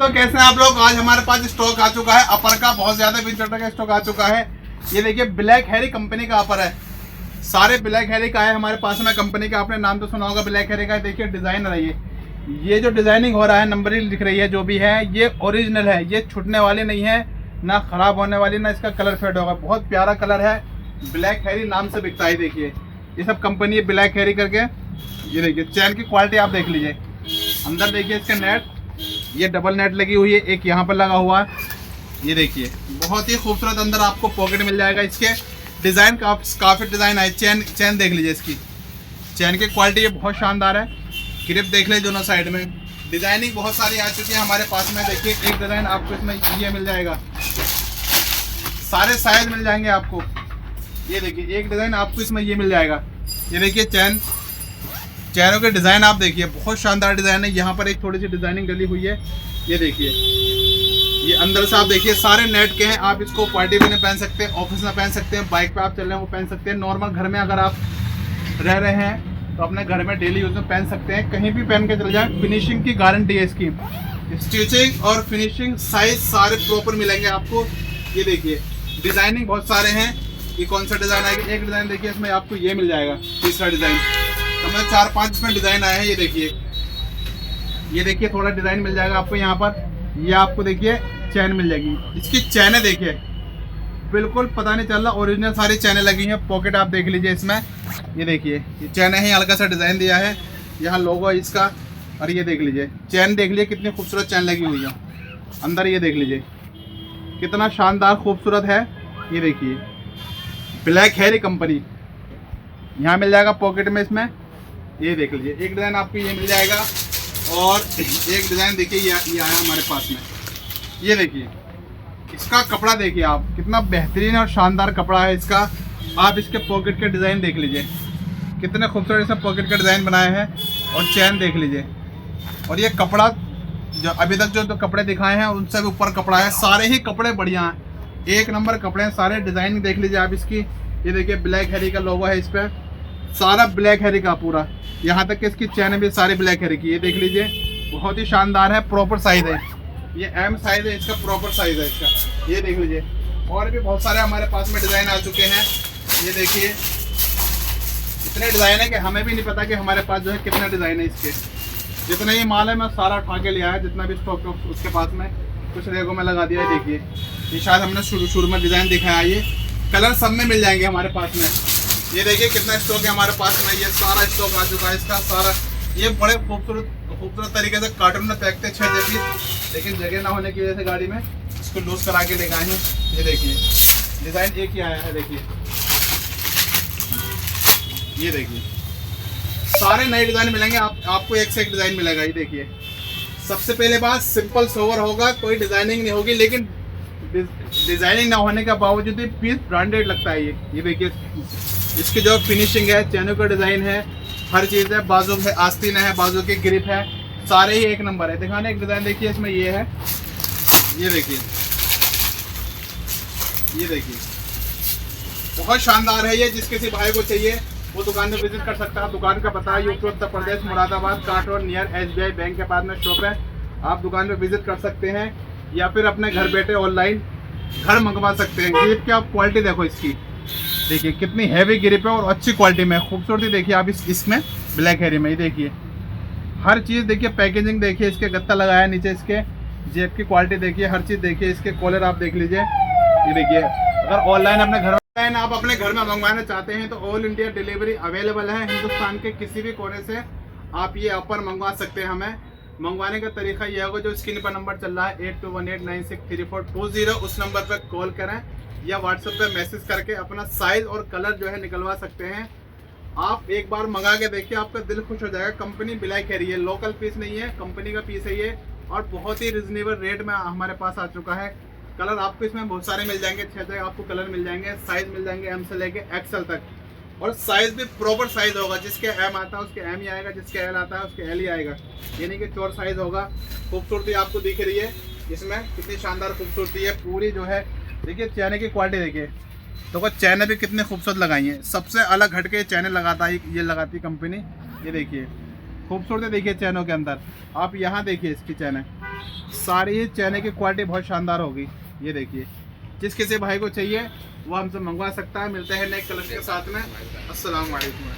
तो कैसे हैं आप लोग। आज हमारे पास स्टॉक आ चुका है अपर का, बहुत ज्यादा विंटर का स्टॉक आ चुका है। ये देखिए ब्लैक हैरी कंपनी का अपर है, सारे ब्लैक हैरी का है हमारे पास में। कंपनी का आपने नाम तो सुना होगा ब्लैक हैरी का। देखिए डिजाइन रही है, ये जो डिजाइनिंग हो रहा है, नंबरिंग दिख रही है जो भी है, ये ओरिजिनल है, ये छूटने वाली नहीं है, ना खराब होने वाली, ना इसका कलर फेड होगा। बहुत प्यारा कलर है, ब्लैक हैरी नाम से बिकता है। देखिए ये सब कंपनी है ब्लैक हैरी करके। ये देखिए चैन की क्वालिटी आप देख लीजिए। अंदर देखिए इसका नेट, ये डबल नेट लगी हुई है, एक यहाँ पर लगा हुआ है। ये देखिए बहुत ही खूबसूरत अंदर आपको पॉकेट मिल जाएगा। इसके डिज़ाइन काफ़ी डिज़ाइन है। चैन देख लीजिए, इसकी चैन की क्वालिटी ये बहुत शानदार है। ग्रिप देख लीजिए दोनों साइड में। डिज़ाइनिंग बहुत सारी आ चुकी है हमारे पास में। देखिए एक डिज़ाइन आपको इसमें ये मिल जाएगा, सारे साइज मिल जाएंगे आपको। ये देखिए एक डिज़ाइन आपको इसमें ये मिल जाएगा। ये देखिए चैनों के डिज़ाइन आप देखिए, बहुत शानदार डिज़ाइन है। यहाँ पर एक थोड़ी सी डिज़ाइनिंग डली हुई है। ये देखिए ये अंदर से आप देखिए सारे नेट के हैं। आप इसको पार्टी में पहन सकते हैं, ऑफिस में पहन सकते हैं, बाइक पे आप चल रहे हैं वो पहन सकते हैं, नॉर्मल घर में अगर आप रह रहे हैं तो अपने घर में डेली यूज में पहन सकते हैं, कहीं भी पहन के चल जाए। फिनिशिंग की गारंटी है इसकी, स्टिचिंग और फिनिशिंग साइज सारे प्रॉपर मिलेंगे आपको। ये देखिए डिज़ाइनिंग बहुत सारे हैं। ये कौन सा डिज़ाइन आएगा, एक डिज़ाइन देखिए इसमें आपको ये मिल जाएगा, तीसरा डिज़ाइन। हमें 4-5 इसमें डिज़ाइन आए हैं। ये देखिए थोड़ा डिज़ाइन मिल जाएगा आपको यहाँ पर। ये आपको देखिए चैन मिल जाएगी, इसकी चैनें देखिए बिल्कुल पता नहीं चल रहा, ओरिजिनल सारी चैनें लगी हैं। पॉकेट आप देख लीजिए इसमें। ये देखिए ये चैनें हैं, हल्का सा डिज़ाइन दिया है, यहाँ लोगो है इसका। और ये देख लीजिए चैन, देख लीजिए कितनी खूबसूरत चैन लगी हुई है अंदर। ये देख लीजिए कितना शानदार खूबसूरत है। ये देखिए ब्लैक हैरी कंपनी यहाँ मिल जाएगा पॉकेट में इसमें। ये देख लीजिए एक डिज़ाइन आपको ये मिल जाएगा, और एक डिज़ाइन देखिए ये आया हमारे पास में। ये देखिए इसका कपड़ा देखिए आप, कितना बेहतरीन और शानदार कपड़ा है इसका। आप इसके पॉकेट के डिज़ाइन देख लीजिए, कितने खूबसूरत से पॉकेट का डिज़ाइन बनाए हैं। और चैन देख लीजिए, और ये कपड़ा जो अभी तक जो कपड़े दिखाए हैं उनसे भी ऊपर कपड़ा है। सारे ही कपड़े बढ़िया हैं, एक नंबर कपड़े हैं सारे। डिज़ाइन देख लीजिए आप इसकी। ये देखिए ब्लैक हैरी का लोगो है इस पर, सारा ब्लैक हैरी का पूरा, यहाँ तक कि इसकी चैन भी सारी ब्लैक हैरी की। ये देख लीजिए बहुत ही शानदार है, प्रॉपर साइज है। ये एम साइज है इसका, प्रॉपर साइज है इसका। ये देख लीजिए और भी बहुत सारे हमारे पास में डिज़ाइन आ चुके हैं। ये देखिए इतने डिज़ाइन है कि हमें भी नहीं पता कि हमारे पास जो है कितने डिज़ाइन है इसके। जितना ये माल है मैं सारा उठा के ले आया, जितना भी स्टॉक उसके पास में कुछ रेगों में लगा दिया है। देखिए ये शायद हमने शुरू में डिज़ाइन दिखाया। ये कलर सब में मिल जाएंगे हमारे पास में। ये देखिए कितना स्टॉक है हमारे पास में। ये सारा स्टॉक आ चुका है इसका सारा। ये बड़े खूबसूरत तरीके से कार्टून में पैक थे 6 पीस, लेकिन जगह ना होने की वजह से गाड़ी में इसको लूज करा के लेके आए हैं। ये देखिए डिज़ाइन एक ही आया है। देखिए ये देखिए सारे नए डिज़ाइन मिलेंगे आपको, एक से एक डिज़ाइन मिलेगा। ये देखिए सबसे पहले बात सिंपल सोवर होगा, कोई डिज़ाइनिंग नहीं होगी, लेकिन डिज़ाइनिंग ना होने के बावजूद भी पीस ब्रांडेड लगता है। ये देखिए इसकी जो फिनिशिंग है, चैनों का डिज़ाइन है, हर चीज़ है। बाजू है, आस्तीन है, बाजू की ग्रिप है, सारे ही एक नंबर है। दिखाने एक डिज़ाइन देखिए इसमें ये है। ये देखिए बहुत शानदार है ये। जिस किसी भाई को चाहिए वो दुकान में विजिट कर सकता है। दुकान का पता है यूपी उत्तर प्रदेश मुरादाबाद काट रोड नियर SBI बैंक के पास में शॉप है। आप दुकान में विजिट कर सकते हैं या फिर अपने घर बैठे ऑनलाइन घर मंगवा सकते हैं। ग्रिप की आप क्वालिटी देखो इसकी, देखिए कितनी हैवी ग्रिप है और अच्छी क्वालिटी में। खूबसूरती देखिए आप इसमें ब्लैक हैरी में। ये देखिए हर चीज़ देखिए, पैकेजिंग देखिए, इसके गत्ता लगाया नीचे, इसके जेब की क्वालिटी देखिए, हर चीज़ देखिए। इसके कॉलर आप देख लीजिए। ये देखिए अगर ऑनलाइन आप अपने घर में मंगवाना चाहते हैं तो ऑल इंडिया डिलीवरी अवेलेबल है। हिंदुस्तान के किसी भी कोने से आप ये अपर मंगवा सकते हैं। हमें मंगवाने का तरीका यह होगा, जो स्क्रीन पर नंबर चल रहा है 8218963420, उस नंबर पर कॉल करें या व्हाट्सएप पे मैसेज करके अपना साइज और कलर जो है निकलवा सकते हैं। आप एक बार मंगा के देखिए, आपका दिल खुश हो जाएगा। कंपनी ब्लैक हैरी है, लोकल पीस नहीं है, कंपनी का पीस है ये, और बहुत ही रिजनेबल रेट में हमारे पास आ चुका है। कलर आपको इसमें बहुत सारे मिल जाएंगे, 6 आपको कलर मिल जाएंगे, साइज मिल जाएंगे M से लेके XL तक, और साइज भी प्रॉपर साइज होगा। जिसके M आता है उसके M ही आएगा, जिसके L आता है उसके L ही आएगा, यानी कि चौर साइज होगा। खूबसूरती आपको दिख रही है इसमें, कितनी शानदार खूबसूरती है पूरी जो है। देखिए चैने की क्वालिटी देखिए, तो चैने भी कितने खूबसूरत लगाई हैं। सबसे अलग हटके चैने लगाता है ये लगाती कंपनी। ये देखिए खूबसूरती देखिए चैनों के अंदर। आप यहाँ देखिए इसकी चैने सारी चैने की क्वालिटी बहुत शानदार होगी। ये देखिए, जिस किसी भाई को चाहिए वो हमसे मंगवा सकता है। मिलते हैं नेक्स्ट कलेक्शन के साथ में। अस्सलाम वालेकुम।